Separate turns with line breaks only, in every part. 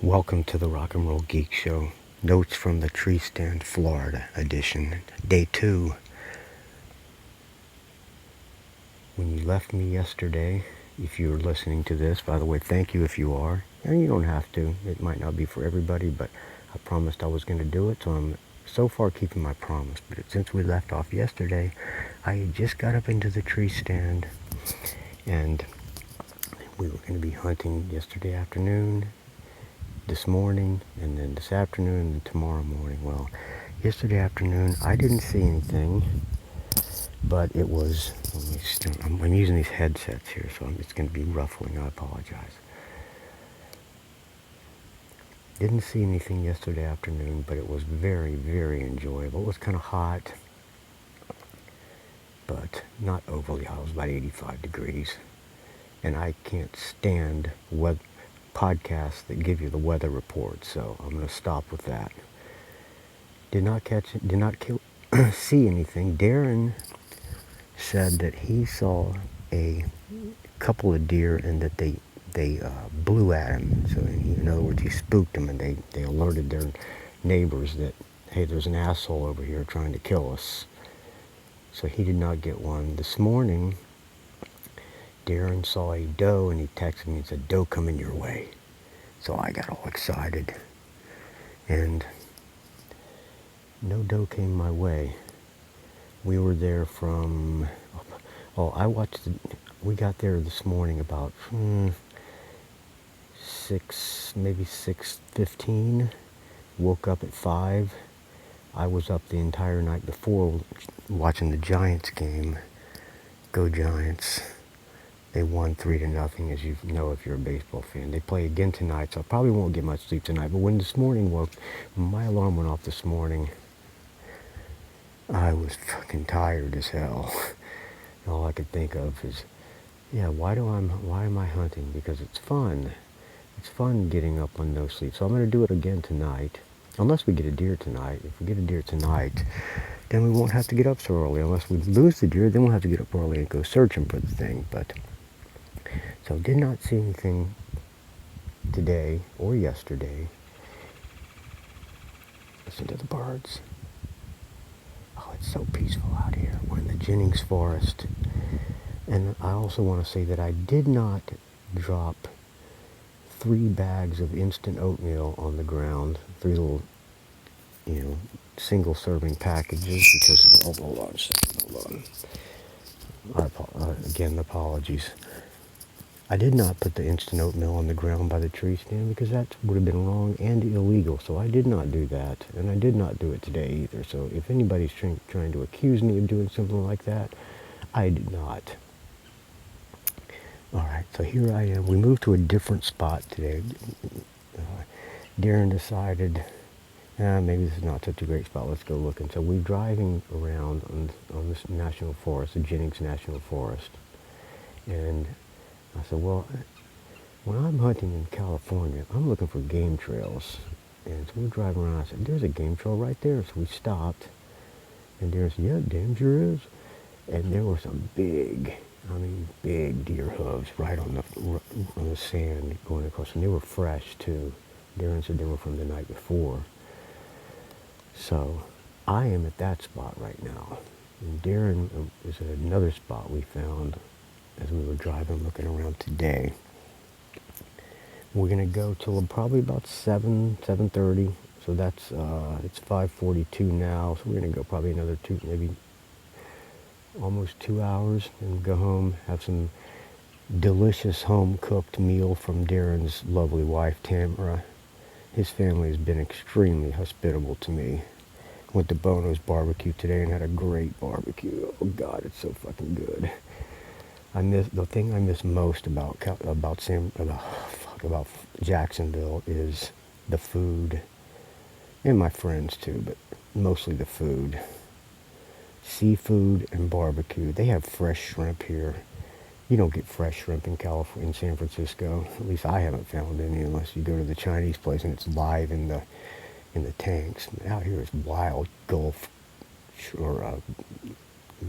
Welcome to the Rock and Roll Geek Show. Notes from the Treestand, Florida edition. Day 2. When you left me yesterday, if you're listening to this, by the way, thank you if you are. And you don't have to. It might not be for everybody, but I promised I was going to do it, so I'm so far keeping my promise. But since we left off yesterday, I just got up into the tree stand, and we were going to be hunting yesterday afternoon, this morning, and then this afternoon, and tomorrow morning. Well, yesterday afternoon, I didn't see anything, but it was, I'm using these headsets here, so it's going to be ruffling. I apologize. Didn't see anything yesterday afternoon, but it was very, very enjoyable. It was kind of hot, but not overly hot. It was about 85 degrees, and I can't stand podcasts that give you the weather report, so I'm going to stop with that. Did not see anything. Darren said that he saw a couple of deer and that they blew at him. So in other words, he spooked them, and they alerted their neighbors that, hey, there's an asshole over here trying to kill us. So he did not get one. This morning, Darren saw a doe, and he texted me and said, "Doe coming your way." So I got all excited, and no doe came my way. We were there from, we got there this morning about 6:15, woke up at 5. I was up the entire night before watching the Giants game. Go Giants. They won 3-0, as you know if you're a baseball fan. They play again tonight, so I probably won't get much sleep tonight. But when my alarm went off this morning, I was fucking tired as hell. All I could think of is, why am I hunting? Because it's fun. It's fun getting up on no sleep. So I'm going to do it again tonight. Unless we get a deer tonight. If we get a deer tonight, then we won't have to get up so early. Unless we lose the deer, then we'll have to get up early and go searching for the thing. So did not see anything today or yesterday. Listen to the birds. Oh, it's so peaceful out here. We're in the Jennings Forest. And I also want to say that I did not drop 3 bags of instant oatmeal on the ground. 3 little, single serving packages because, hold on a second, hold on. Again, apologies. I did not put the instant oatmeal on the ground by the tree stand because that would have been wrong and illegal. So I did not do that, and I did not do it today either. So if anybody's trying to accuse me of doing something like that, I did not. All right, so here I am. We moved to a different spot today. Darren decided, maybe this is not such a great spot. Let's go looking. So we're driving around on this national forest, the Jennings National Forest, and I said, well, when I'm hunting in California, I'm looking for game trails. And so we're driving around. I said, there's a game trail right there. So we stopped. And Darren said, yeah, damn sure is. And there were some big deer hooves right on the sand going across. And they were fresh, too. Darren said they were from the night before. So I am at that spot right now. And Darren is at another spot we found as we were driving, looking around today. We're going to go till probably about 7:30. So that's, it's 5:42 now. So we're going to go probably another maybe almost 2 hours and go home, have some delicious home-cooked meal from Darren's lovely wife, Tamara. His family has been extremely hospitable to me. Went to Bono's barbecue today and had a great barbecue. Oh, God, it's so fucking good. The thing I miss most about Jacksonville is the food, and my friends too, but mostly the food. Seafood and barbecue. They have fresh shrimp here. You don't get fresh shrimp in California, in San Francisco. At least I haven't found any unless you go to the Chinese place and it's live in the tanks. Out here it's wild Gulf or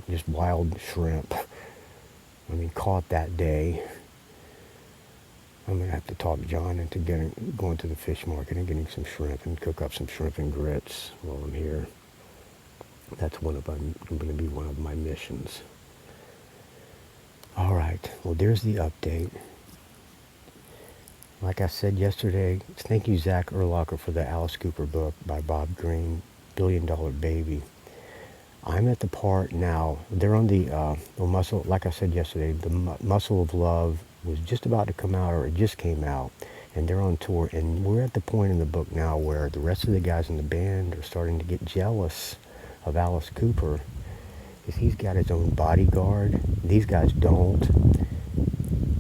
just wild shrimp. Caught that day. I'm going to have to talk John into going to the fish market and getting some shrimp and cook up some shrimp and grits while I'm here. That's going to be one of my missions. All right, well, there's the update. Like I said yesterday, thank you, Zach Erlacher, for the Alice Cooper book by Bob Greene, Billion Dollar Baby. I'm at the part now, they're on the Muscle, like I said yesterday, the Muscle of Love was just about to come out, or it just came out, and they're on tour, and we're at the point in the book now where the rest of the guys in the band are starting to get jealous of Alice Cooper, because he's got his own bodyguard. These guys don't.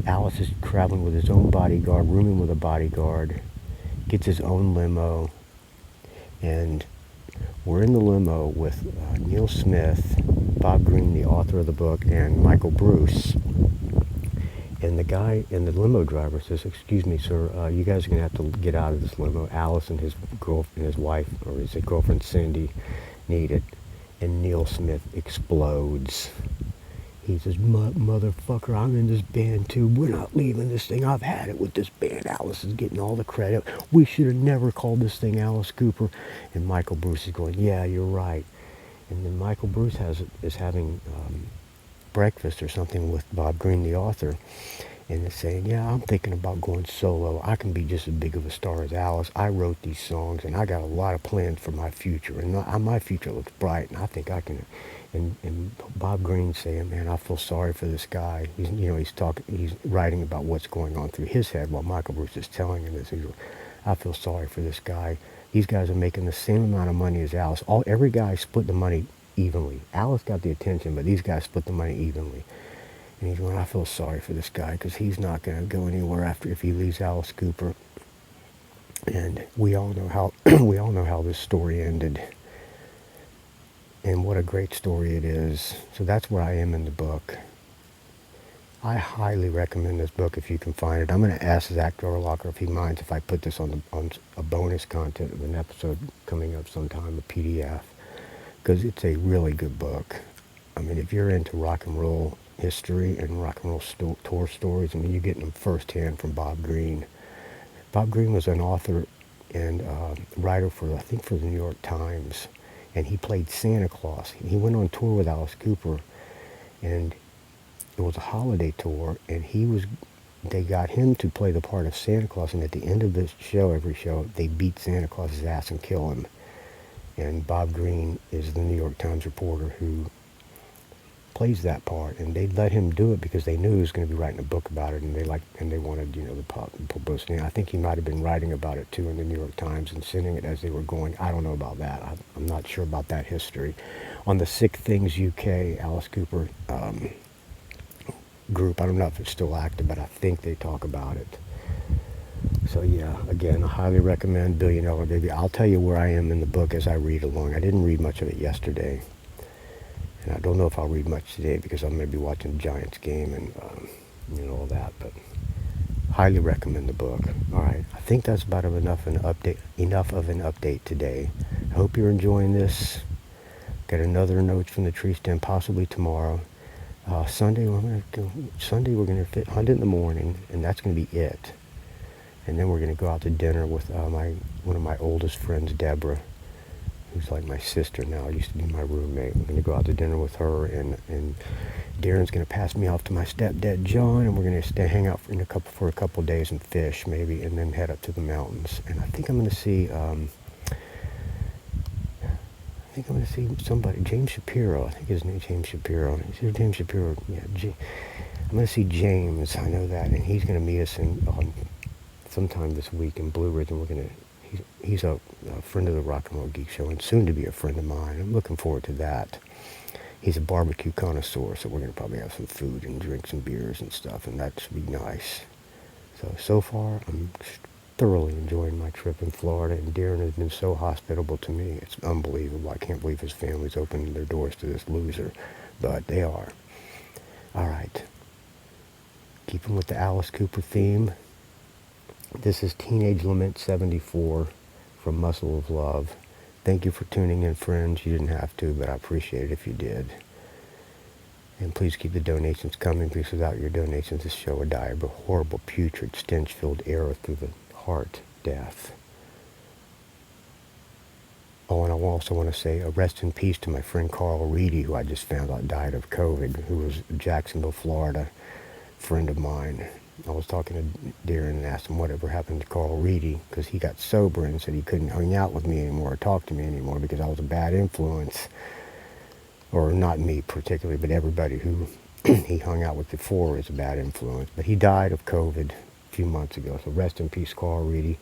Alice is traveling with his own bodyguard, rooming with a bodyguard, gets his own limo, and we're in the limo with Neil Smith, Bob Greene, the author of the book, and Michael Bruce. And the guy, and the limo driver says, "Excuse me, sir, you guys are going to have to get out of this limo. Alice and his wife, or his girlfriend Cindy, need it." And Neil Smith explodes. He says, "Motherfucker, I'm in this band too. We're not leaving this thing. I've had it with this band. Alice is getting all the credit. We should have never called this thing Alice Cooper." And Michael Bruce is going, "Yeah, you're right." And then Michael Bruce is having breakfast or something with Bob Greene, the author, and is saying, "Yeah, I'm thinking about going solo. I can be just as big of a star as Alice. I wrote these songs, and I got a lot of plans for my future, and my future looks bright, and I think I can." And Bob Greene saying, "Man, I feel sorry for this guy." He's writing about what's going on through his head while Michael Bruce is telling him this. He's like, "I feel sorry for this guy. These guys are making the same amount of money as Alice. Every guy split the money evenly. Alice got the attention, but these guys split the money evenly." And he's going, "I feel sorry for this guy because he's not going to go anywhere if he leaves Alice Cooper." And we all know how this story ended. And what a great story it is. So that's where I am in the book. I highly recommend this book if you can find it. I'm going to ask Zach Erlacher if he minds if I put this on a bonus content of an episode coming up sometime, a PDF, because it's a really good book. I mean, if you're into rock and roll history and rock and roll tour stories, I mean, you're getting them firsthand from Bob Greene. Bob Greene was an author and writer for the New York Times. And he played Santa Claus. He went on tour with Alice Cooper, and it was a holiday tour, and they got him to play the part of Santa Claus, and at the end of this show, every show, they beat Santa Claus's ass and kill him. And Bob Greene is the New York Times reporter who plays that part, and they let him do it because they knew he was going to be writing a book about it, and they wanted, the publicity. I think he might have been writing about it too in the New York Times and sending it as they were going. I don't know about that. I'm not sure about that history. On the Sick Things UK Alice Cooper group, I don't know if it's still active, but I think they talk about it. So yeah, again, I highly recommend Billion Dollar Baby. I'll tell you where I am in the book as I read along. I didn't read much of it yesterday. And I don't know if I'll read much today because I'm going to be watching the Giants game and, all that. But highly recommend the book. All right. I think that's about enough of an update today. I hope you're enjoying this. Got another note from the Treestand possibly tomorrow. Sunday we're going to hunt in the morning, and that's going to be it. And then we're going to go out to dinner with one of my oldest friends, Deborah, who's like my sister now, used to be my roommate. We're going to go out to dinner with her, and Darren's going to pass me off to my stepdad, John, and we're going to hang out for a couple days and fish, maybe, and then head up to the mountains. And I think I'm going to see, somebody, James Shapiro. I think his name's James Shapiro. Is his James Shapiro? Yeah, I'm going to see James, I know that, and he's going to meet us sometime this week in Blue Ridge, and we're going to, he's a friend of the Rock and Roll Geek Show and soon to be a friend of mine. I'm looking forward to that. He's a barbecue connoisseur, so we're going to probably have some food and drink some beers and stuff, and that should be nice. So far, I'm thoroughly enjoying my trip in Florida, and Darren has been so hospitable to me. It's unbelievable. I can't believe his family's opened their doors to this loser, but they are. All right. Keeping with the Alice Cooper theme, this is Teenage Lament 74 from Muscle of Love. Thank you for tuning in, friends. You didn't have to, but I appreciate it if you did. And please keep the donations coming, because without your donations, this show would die of a horrible, putrid, stench-filled error through the heart death. Oh, and I also want to say a rest in peace to my friend Carl Reedy, who I just found out died of COVID, who was a Jacksonville, Florida friend of mine. I was talking to Darren and asked him whatever happened to Carl Reedy, because he got sober and said he couldn't hang out with me anymore or talk to me anymore because I was a bad influence. Or not me particularly, but everybody who he hung out with before is a bad influence. But he died of COVID a few months ago, so rest in peace, Carl Reedy.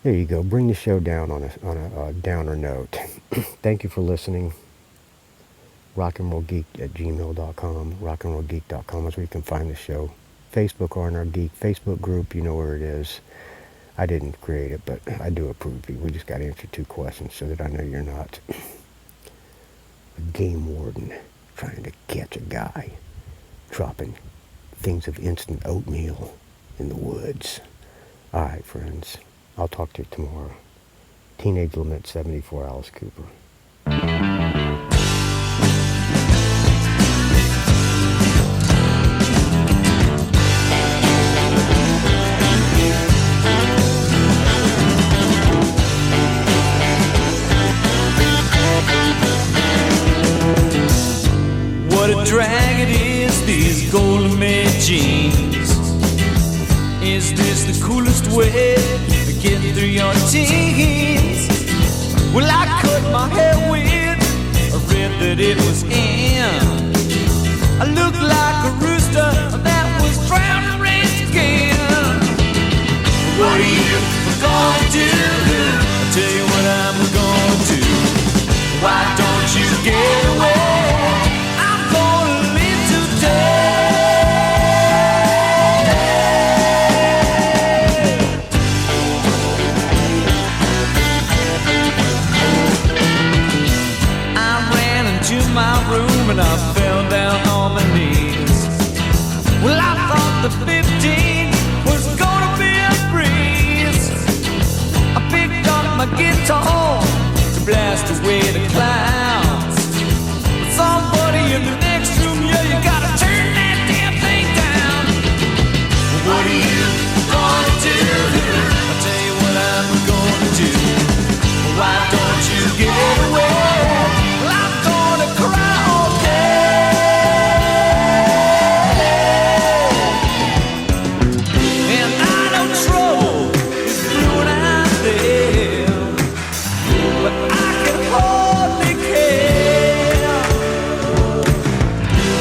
There you go. Bring the show down on a downer note. Thank you for listening. rockandrollgeek@gmail.com. rockandrollgeek.com is where you can find the show. Facebook on our Geek Facebook group. You know where it is. I didn't create it, but I do approve you. We just got to answer 2 questions so that I know you're not a game warden trying to catch a guy dropping things of instant oatmeal in the woods. All right, friends. I'll talk to you tomorrow. Teenage Lament 74, Alice Cooper.
What a drag it is, these golden made jeans. Is this the coolest way to get through your teens? Well, I cut my hair with a red that it was in. I looked like a rooster that was trying to race again. What are you gonna do? I'll tell you what I'm gonna do. Why don't you get away? I'm gonna live today. And I fell down on my knees. Well, I thought the 15 was gonna be a breeze. I picked up my guitar to blast away the clouds. But somebody in the next room, yeah, you gotta turn that damn thing down. What are you gonna do? I'll tell you what I'm gonna do. Why don't you get away? Well, I'm gonna cry all day. And I know trouble is brewing out there, but I can hardly care.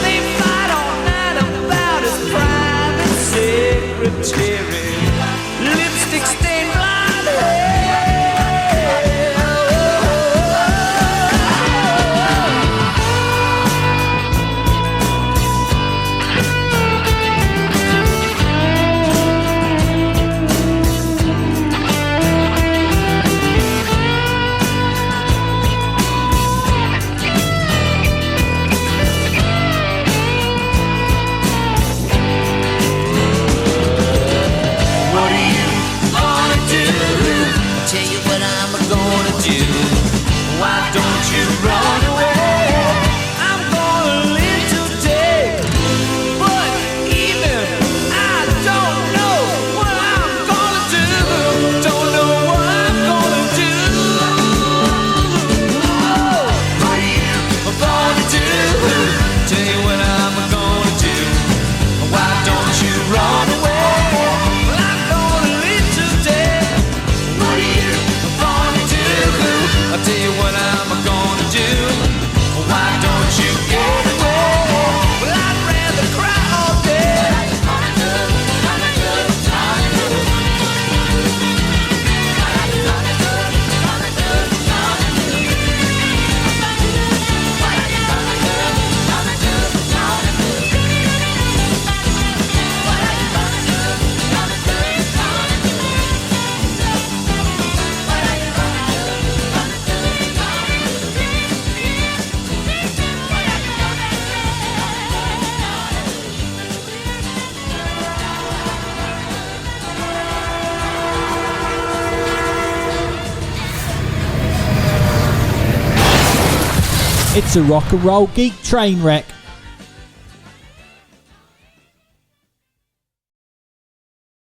They fight all night about his private secretary, lipstick stained blonde hair. What are you gonna do? I'll tell you what I'm gonna do. Why don't you run away? I'm gonna live today. But even I don't know what I'm gonna do. Don't know what I'm gonna do. Oh, what are you gonna do? Tell you what I'm gonna do. Why don't you run away? Well, I'm gonna live today. What are you gonna do? I'll tell you what I'm gonna do. Why don't you get away? Well, I'd rather cry all day.
It's a rock and roll geek train wreck.